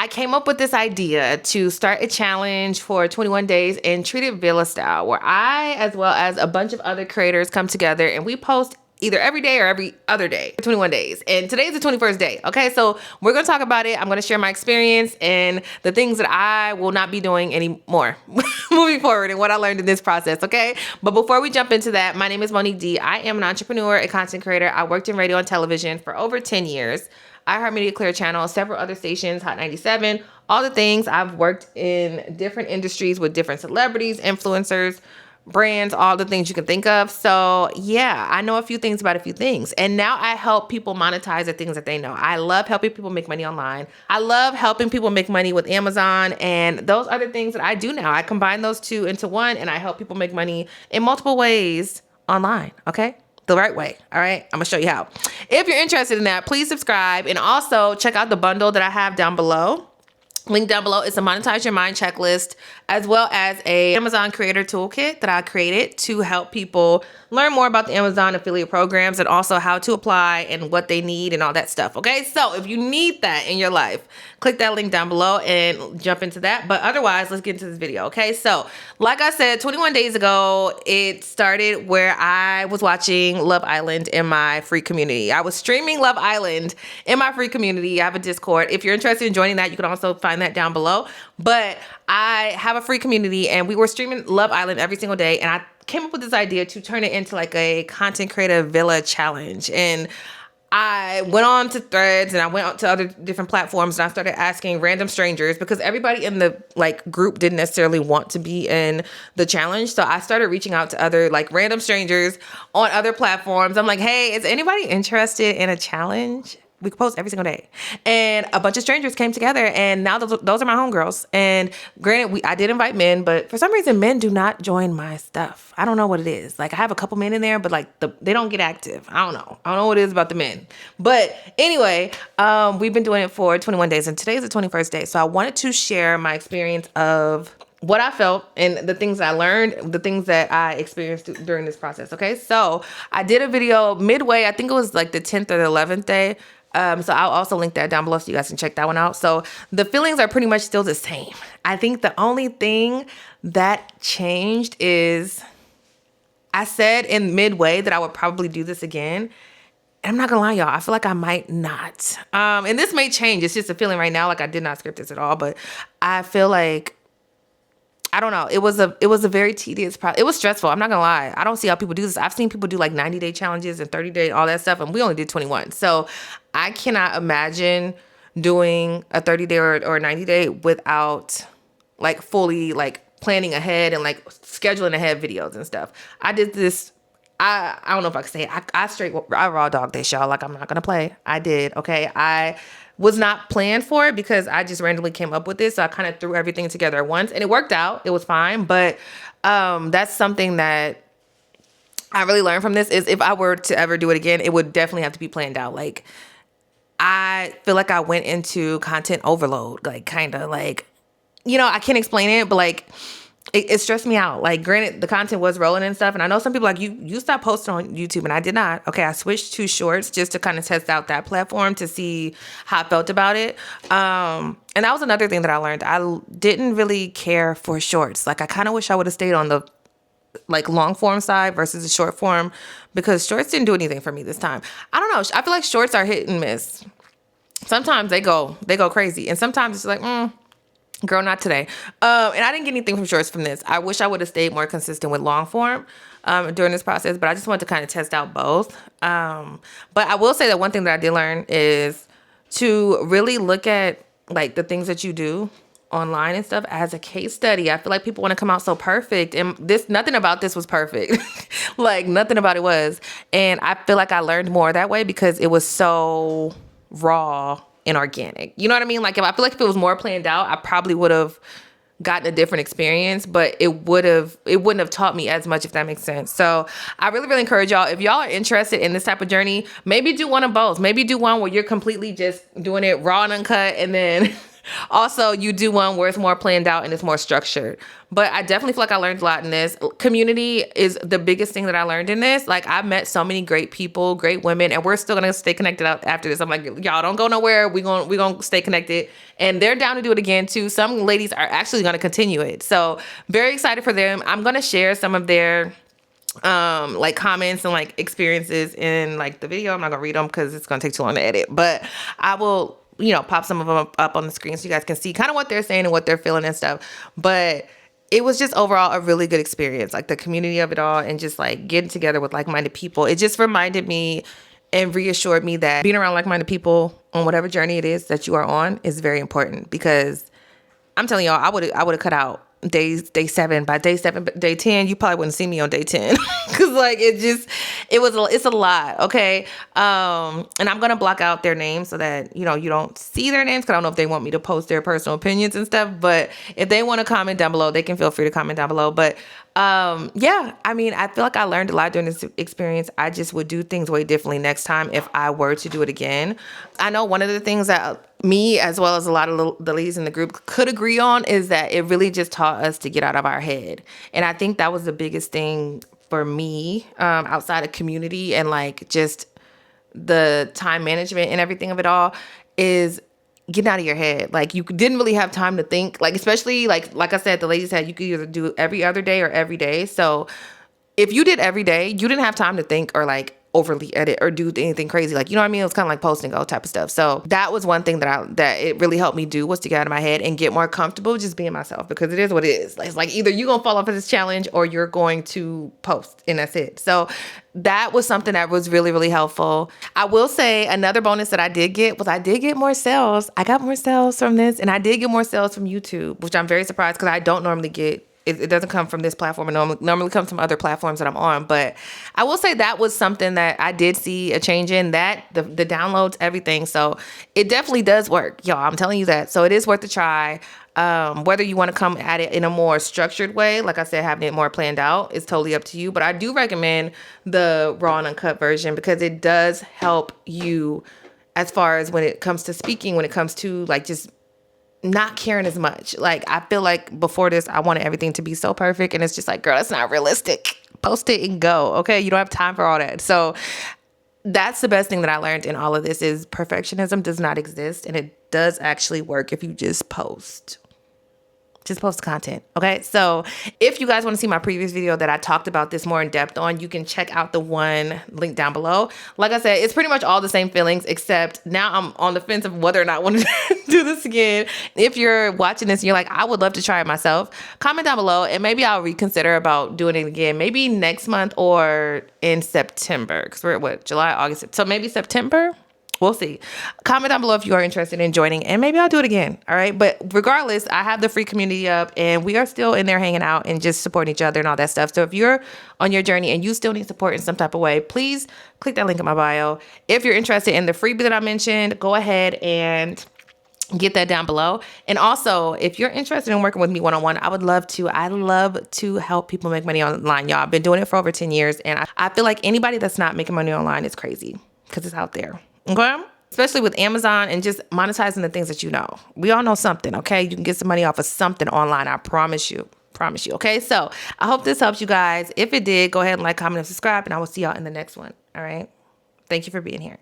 I came up with this idea to start a challenge for 21 days and treat it villa style, where I, as well as a bunch of other creators, come together and we post either every day or every other day for 21 days. And today's the 21st day. Okay, so we're gonna talk about it. I'm gonna share my experience and the things that I will not be doing anymore moving forward and what I learned in this process. Okay, but before we jump into that, my name is Monique D. I am an entrepreneur, a content creator. I worked in radio and television for over 10 years. iHeartMedia, Clear Channel, several other stations, Hot 97, all the things. I've worked in different industries with different celebrities, influencers, brands, all the things you can think of. So yeah, I know a few things about a few things. And now I help people monetize the things that they know. I love helping people make money online. I love helping people make money with Amazon and those other things that I do now. I combine those two into one and I help people make money in multiple ways online. Okay? The right way. All right. I'm going to show you how. If you're interested in that, please subscribe and also check out the bundle that I have down below. Link down below is a Monetize Your Mind checklist, as well as a Amazon creator toolkit that I created to help people learn more about the Amazon affiliate programs and also how to apply and what they need and all that stuff. Okay, so if you need that in your life, click that link down below and jump into that. But otherwise, let's get into this video. Okay, so like I said, 21 days ago, it started where I was watching Love Island in my free community. I was streaming Love Island in my free community. I have a Discord. If you're interested in joining that, you can also find that down below. But I have a free community and we were streaming Love Island every single day. And I came up with this idea to turn it into like a content creator villa challenge. And I went on to Threads and I went out to other different platforms and I started asking random strangers because everybody in the like group didn't necessarily want to be in the challenge. So I started reaching out to other like random strangers on other platforms. I'm like, hey, is anybody interested in a challenge? We could post every single day. And a bunch of strangers came together and now those are my homegirls. And granted, I did invite men, but for some reason, men do not join my stuff. I don't know what it is. Like I have a couple men in there, but like they don't get active. I don't know. I don't know what it is about the men. But anyway, we've been doing it for 21 days and today's the 21st day. So I wanted to share my experience of what I felt and the things I learned, the things that I experienced during this process. Okay. So I did a video midway. I think it was like the 10th or the 11th day. So I'll also link that down below so you guys can check that one out. So the feelings are pretty much still the same. I think the only thing that changed is I said in midway that I would probably do this again. And I'm not gonna lie, y'all, I feel like I might not. And this may change. It's just a feeling right now. Like I did not script this at all, but I feel like, I don't know. It was a very tedious process. It was stressful. I'm not gonna lie. I don't see how people do this. I've seen people do like 90-day challenges and 30-day, all that stuff. And we only did 21. So I cannot imagine doing a 30-day or 90-day without like fully like planning ahead and like scheduling ahead videos and stuff. I did this. I don't know if I can say it. I raw dog this, y'all. Like I'm not gonna play. I did. Okay. I was not planned for it because I just randomly came up with this. So I kind of threw everything together at once and it worked out. It was fine. But that's something that I really learned from this is if I were to ever do it again, it would definitely have to be planned out. Like I feel like I went into content overload, like kind of like, you know, I can't explain it, but like it stressed me out. Like granted, the content was rolling and stuff. And I know some people like you stopped posting on YouTube and I did not. Okay. I switched to shorts just to kind of test out that platform to see how I felt about it. And that was another thing that I learned. I didn't really care for shorts. Like I kind of wish I would have stayed on the like long form side versus the short form because shorts didn't do anything for me this time. I don't know. I feel like shorts are hit and miss. Sometimes they go crazy. And sometimes it's like, girl, not today. And I didn't get anything from shorts from this. I wish I would have stayed more consistent with long form during this process, but I just wanted to kind of test out both. But I will say that one thing that I did learn is to really look at like the things that you do online and stuff as a case study. I feel like people want to come out so perfect and nothing about this was perfect. Like nothing about it was. And I feel like I learned more that way because it was so raw and organic. You know what I mean? Like I feel like if it was more planned out, I probably would have gotten a different experience, but it wouldn't have taught me as much, if that makes sense. So I really, really encourage y'all, if y'all are interested in this type of journey, maybe do one of both. Maybe do one where you're completely just doing it raw and uncut and then Also, you do one where it's more planned out and it's more structured. But I definitely feel like I learned a lot in this. Community is the biggest thing that I learned in this. Like, I've met so many great people, great women, and we're still gonna stay connected out after this. I'm like, y'all don't go nowhere. We gonna stay connected. And they're down to do it again too. Some ladies are actually gonna continue it. So very excited for them. I'm gonna share some of their like comments and like experiences in like the video. I'm not gonna read them because it's gonna take too long to edit, but I will, pop some of them up on the screen so you guys can see kind of what they're saying and what they're feeling and stuff. But it was just overall a really good experience, like the community of it all and just like getting together with like-minded people. It just reminded me and reassured me that being around like-minded people on whatever journey it is that you are on is very important, because I'm telling y'all, I would have cut out day 7. By day 7, but day 10, you probably wouldn't see me on day 10 because like it's a lot. Okay. And I'm gonna block out their names so that you don't see their names, because I don't know if they want me to post their personal opinions and stuff. But if they want to comment down below, they can feel free to comment down below. But yeah, I mean, I feel like I learned a lot during this experience. I just would do things way differently next time if I were to do it again. I know one of the things that me, as well as a lot of the ladies in the group, could agree on is that it really just taught us to get out of our head. And I think that was the biggest thing for me, outside of community and like just the time management and everything of it all, is getting out of your head. Like, you didn't really have time to think, like, especially like I said, the ladies said you could either do every other day or every day. So if you did every day, you didn't have time to think or like overly edit or do anything crazy. Like, you know what I mean? It was kind of like post and go type of stuff. So that was one thing that it really helped me do, was to get out of my head and get more comfortable just being myself, because it is what it is. It's like either you're going to fall off of this challenge or you're going to post, and that's it. So that was something that was really, really helpful. I will say another bonus that I did get was I did get more sales. I got more sales from this, and I did get more sales from YouTube, which I'm very surprised because I don't normally get. It doesn't come from this platform. It normally comes from other platforms that I'm on. But I will say that was something that I did see a change in, that the downloads, everything. So it definitely does work, y'all. I'm telling you that. So it is worth a try. Whether you want to come at it in a more structured way, like I said, having it more planned out, is totally up to you. But I do recommend the raw and uncut version, because it does help you as far as when it comes to speaking, when it comes to like just not caring as much. Like, I feel like before this, I wanted everything to be so perfect, and it's just like, girl, that's not realistic. Post it and go. Okay. You don't have time for all that. So that's the best thing that I learned in all of this, is perfectionism does not exist, and it does actually work if you just post. Just post content. Okay. So if you guys want to see my previous video that I talked about this more in depth on, you can check out the one linked down below. Like I said, it's pretty much all the same feelings, except now I'm on the fence of whether or not I want to do this again. If you're watching this and you're like, I would love to try it myself, comment down below and maybe I'll reconsider about doing it again. Maybe next month or in September, because we're at July, August. So maybe September. We'll see. Comment down below if you are interested in joining, and maybe I'll do it again. All right. But regardless, I have the free community up, and we are still in there hanging out and just supporting each other and all that stuff. So if you're on your journey and you still need support in some type of way, please click that link in my bio. If you're interested in the freebie that I mentioned, go ahead and get that down below. And also, if you're interested in working with me one-on-one, I love to help people make money online. Y'all, I've been doing it for over 10 years. And I feel like anybody that's not making money online is crazy, because it's out there. Okay? Especially with Amazon and just monetizing the things that you know. We all know something, okay? You can get some money off of something online. I promise you. Promise you. Okay? So I hope this helps you guys. If it did, go ahead and like, comment, and subscribe, and I will see y'all in the next one. All right? Thank you for being here.